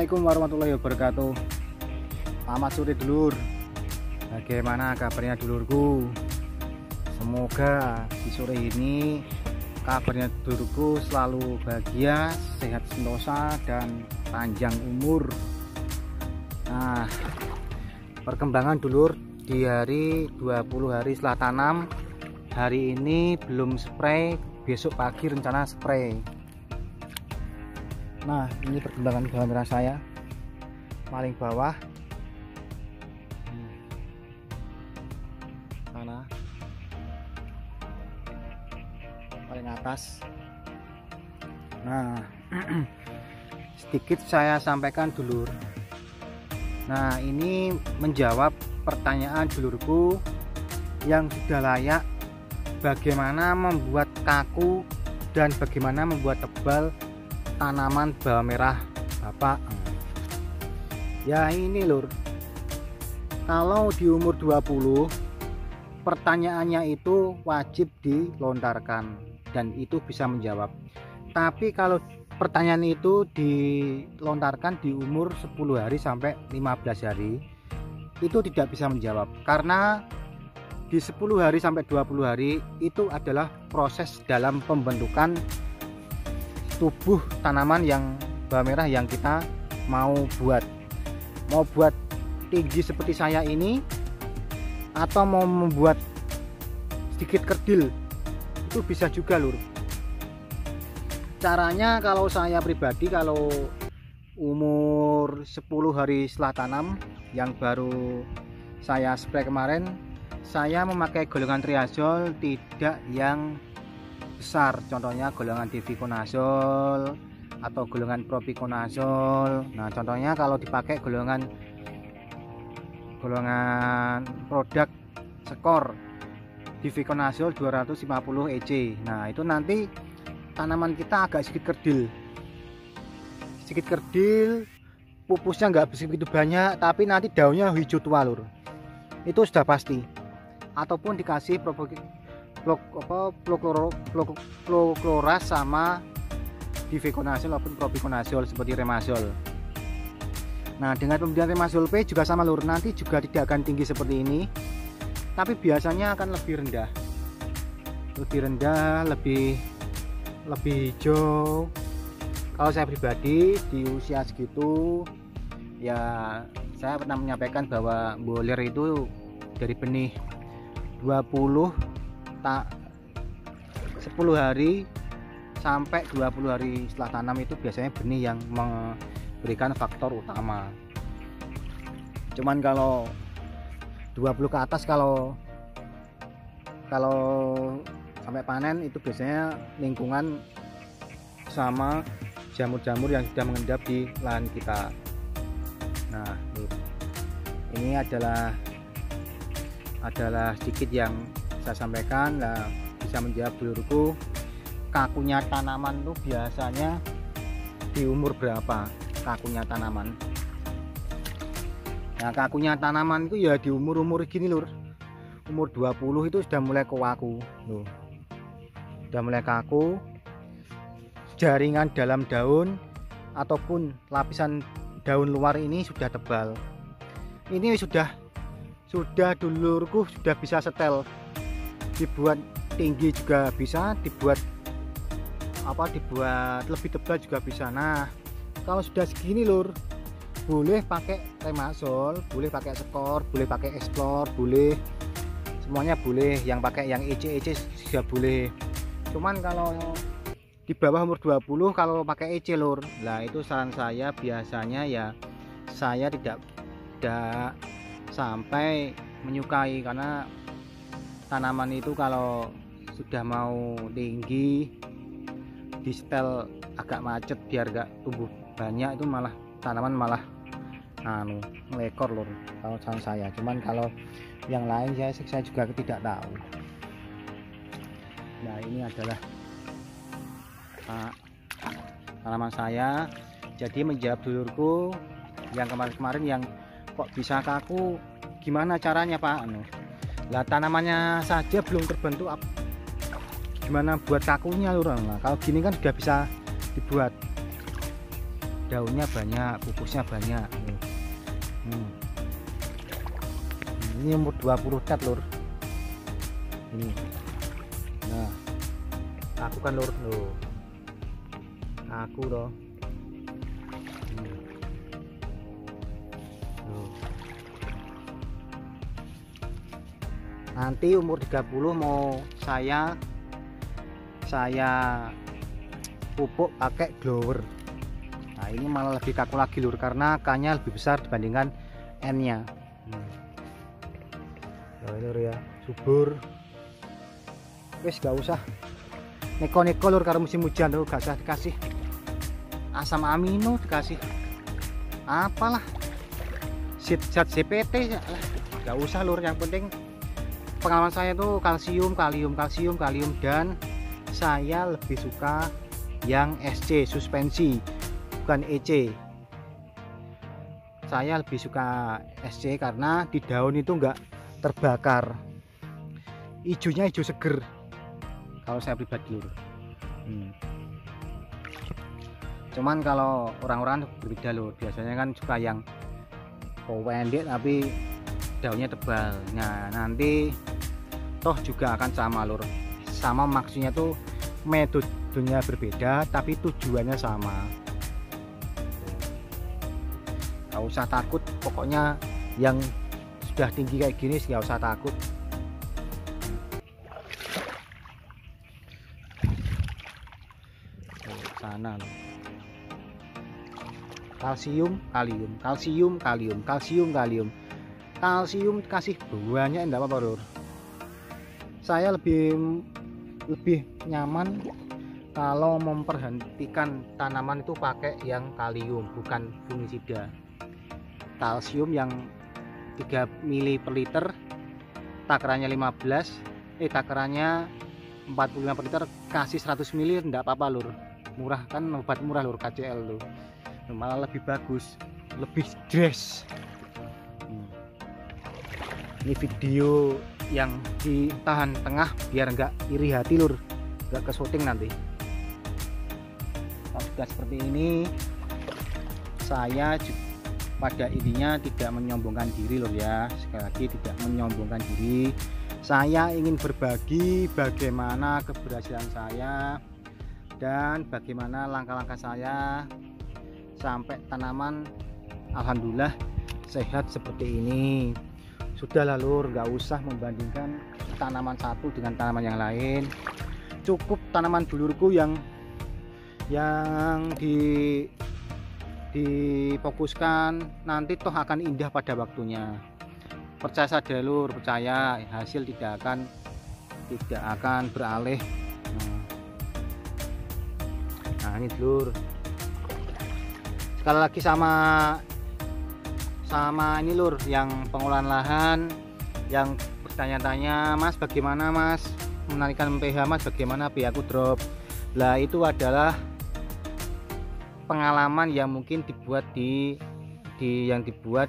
Assalamualaikum warahmatullahi wabarakatuh. Selamat sore dulur. Bagaimana kabarnya dulurku? Semoga di sore ini kabarnya dulurku selalu bahagia, sehat sentosa dan panjang umur. Nah, perkembangan dulur di hari 20 hari setelah tanam. Hari ini belum spray, besok pagi rencana spray. Nah, ini perkembangan bawang merah saya paling bawah sana, paling atas. Nah, sedikit saya sampaikan dulur. Nah, ini menjawab pertanyaan dulurku yang sudah layak, bagaimana membuat kaku dan bagaimana membuat tebal tanaman bawang merah Bapak. Ya ini lur, kalau di umur 20 pertanyaannya itu wajib dilontarkan dan itu bisa menjawab. Tapi kalau pertanyaan itu dilontarkan di umur 10 hari sampai 15 hari itu tidak bisa menjawab, karena di 10 hari sampai 20 hari itu adalah proses dalam pembentukan tubuh tanaman yang bawang merah yang kita mau buat tinggi seperti saya ini atau mau membuat sedikit kerdil, itu bisa juga lur. Caranya kalau saya pribadi, kalau umur 10 hari setelah tanam yang baru saya spray kemarin, saya memakai golongan triazol, tidak yang besar, contohnya golongan diviconazole atau golongan propiconazole. Nah, contohnya kalau dipakai golongan produk skor diviconazole 250 EC. Nah, itu nanti tanaman kita agak sedikit kerdil, pupusnya nggak begitu banyak, tapi nanti daunnya hijau tua lur, itu sudah pasti. Ataupun dikasih Flocloras sama diviconazole ataupun propiconazole seperti remazole. Nah, dengan pemberian remazole P juga sama lur, nanti juga tidak akan tinggi seperti ini, tapi biasanya akan lebih rendah, lebih hijau. Kalau saya pribadi di usia segitu ya, saya pernah menyampaikan bahwa boler itu dari benih 10 hari sampai 20 hari setelah tanam itu biasanya benih yang memberikan faktor utama. Cuman kalau 20 ke atas, kalau sampai panen itu biasanya lingkungan sama jamur-jamur yang sudah mengendap di lahan kita. Nah, ini adalah sedikit yang saya sampaikan. Nah, bisa menjawab dulurku, kakunya tanaman tuh biasanya di umur berapa kakunya tanaman? Nah, kakunya tanaman itu ya di umur gini lur, umur 20 itu sudah mulai kaku loh. Sudah mulai kaku, jaringan dalam daun ataupun lapisan daun luar ini sudah tebal. Ini sudah dulurku sudah bisa setel, dibuat tinggi juga bisa, dibuat lebih tebal juga bisa. Nah, kalau sudah segini lur, boleh pakai remazole, boleh pakai skor, boleh pakai explore, boleh semuanya boleh, yang pakai yang EC juga boleh. Cuman kalau di bawah umur 20 kalau pakai EC lur, lah itu saran saya biasanya ya saya tidak sampai menyukai, karena tanaman itu kalau sudah mau tinggi di setel agak macet biar gak tumbuh banyak, itu malah tanaman malah melekor lur kalau saran saya. Cuman kalau yang lain saya juga tidak tahu. Nah, ini adalah tanaman saya. Jadi menjawab dulurku yang kemarin yang kok bisa kaku, gimana caranya Pak? Lah, tanamannya saja belum terbentuk, gimana buat kakunya lur? Nah, kalau gini kan sudah bisa dibuat. daunnya banyak, pupusnya banyak. Ini umur 20 cat lur. Ini. Nah, aku kan lur loh. Aku loh. Nanti umur 30 mau saya pupuk pakai blower. Nah, ini malah lebih kaku lagi lur, karena K-nya lebih besar dibandingkan N-nya. Nah, lur ya, subur. Wes gak usah neko-neko lur, karena musim hujan lur, gak usah dikasih asam amino, dikasih apalah zat CPT, gak usah lur. Yang penting pengalaman saya tuh kalsium, dan saya lebih suka yang SC suspensi, bukan EC. Saya lebih suka SC karena di daun itu enggak terbakar, hijaunya hijau seger kalau saya pribadi lur. Cuman kalau orang-orang berbeda lur, biasanya kan suka yang pendek tapi daunnya tebal. Nah, nanti toh juga akan sama lur, sama maksudnya tuh metodenya berbeda tapi tujuannya sama. Gak usah takut, pokoknya yang sudah tinggi kayak gini gak usah takut. Sana loh. Kalsium kasih banyak, enggak apa-apa lur. Saya lebih nyaman kalau memperhentikan tanaman itu pakai yang kalium, bukan fungisida. Kalsium yang 3 ml per liter, takarannya 45 per liter, kasih 100 ml enggak apa-apa lur. Murah kan, obat murah lur, KCL tuh. Malah lebih bagus, lebih dress. Ini video yang ditahan tengah biar enggak iri hati lur, enggak ke syuting nanti. Kalau sudah seperti ini, saya pada intinya tidak menyombongkan diri lur ya. Sekali lagi tidak menyombongkan diri. Saya ingin berbagi bagaimana keberhasilan saya dan bagaimana langkah-langkah saya sampai tanaman alhamdulillah sehat seperti ini. Sudahlah lur, nggak usah membandingkan tanaman satu dengan tanaman yang lain. Cukup tanaman dulurku yang difokuskan, nanti toh akan indah pada waktunya. Percaya saja lur, percaya, hasil tidak akan beralih. Nah ini lur, sekali lagi sama ini lur, yang pengolahan lahan yang bertanya-tanya, Mas bagaimana Mas menarikan pH, Mas bagaimana pH aku drop. Lah itu adalah pengalaman yang mungkin dibuat yang dibuat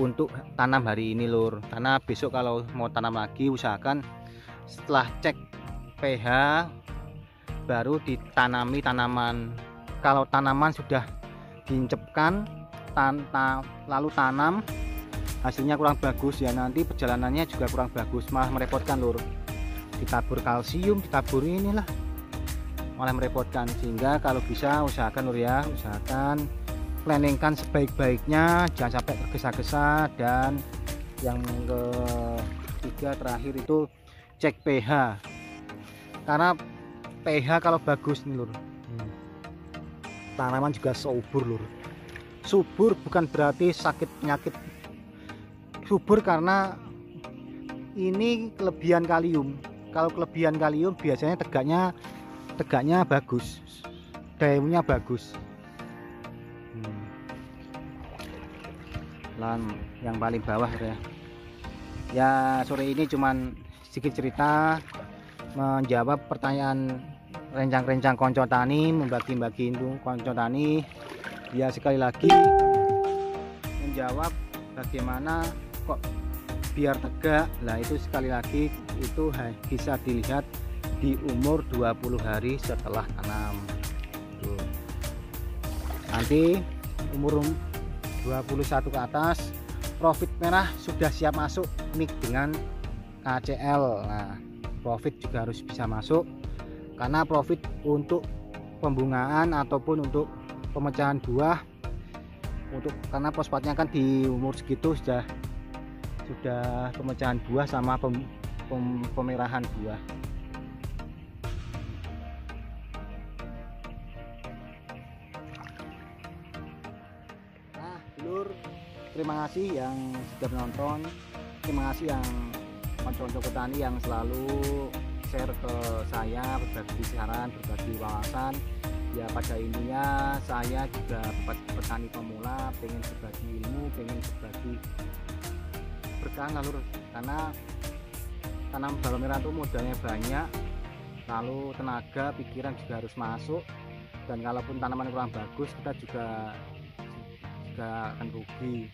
untuk tanam hari ini lur. Karena besok kalau mau tanam lagi, usahakan setelah cek pH baru ditanami tanaman. Kalau tanaman sudah diincepkan lalu tanam, hasilnya kurang bagus ya, nanti perjalanannya juga kurang bagus, malah merepotkan lur. Ditabur kalsium, ditabur inilah, malah merepotkan. Sehingga kalau bisa usahakan lur ya, usahakan planningkan sebaik-baiknya, jangan sampai tergesa-gesa. Dan yang ketiga terakhir itu cek pH, karena pH kalau bagus nih lur, tanaman juga subur lur. Subur bukan berarti sakit penyakit, subur karena ini kelebihan kalium. Kalau kelebihan kalium biasanya tegaknya bagus, daunnya bagus. Dan yang paling bawah ya sore ini cuman sedikit cerita, menjawab pertanyaan rencang-rencang konco tani, membagi-bagi itu konco tani. Ya sekali lagi menjawab bagaimana kok biar tegak. Lah itu sekali lagi itu bisa dilihat di umur 20 hari setelah tanam. Tuh. nanti umur 21 ke atas profit merah sudah siap masuk mix dengan KCL. Nah, profit juga harus bisa masuk karena profit untuk pembungaan ataupun untuk pemecahan buah, karena fosfatnya kan di umur segitu sudah pemecahan buah sama pemerahan buah. Nah, dulur, terima kasih yang sudah menonton, terima kasih yang konco-konco petani yang selalu share ke saya, berbagi saran, berbagi wawasan. Ya pada intinya saya juga petani pemula, pengen berbagi ilmu, pengen berbagi berkah lur, karena tanam bawang merah itu modalnya banyak, lalu tenaga, pikiran juga harus masuk, dan kalaupun tanaman kurang bagus kita juga akan rugi.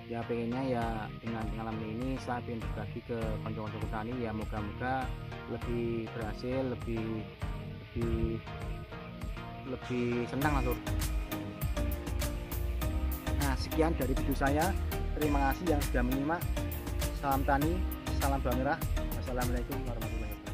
Ya pengennya ya dengan pengalaman ini saya ingin berbagi ke konco-konco petani, ya moga-moga lebih berhasil, lebih senang lah lur. Nah, sekian dari video saya, terima kasih yang sudah menyimak. Salam tani, salam bawang merah. Wassalamualaikum warahmatullahi wabarakatuh.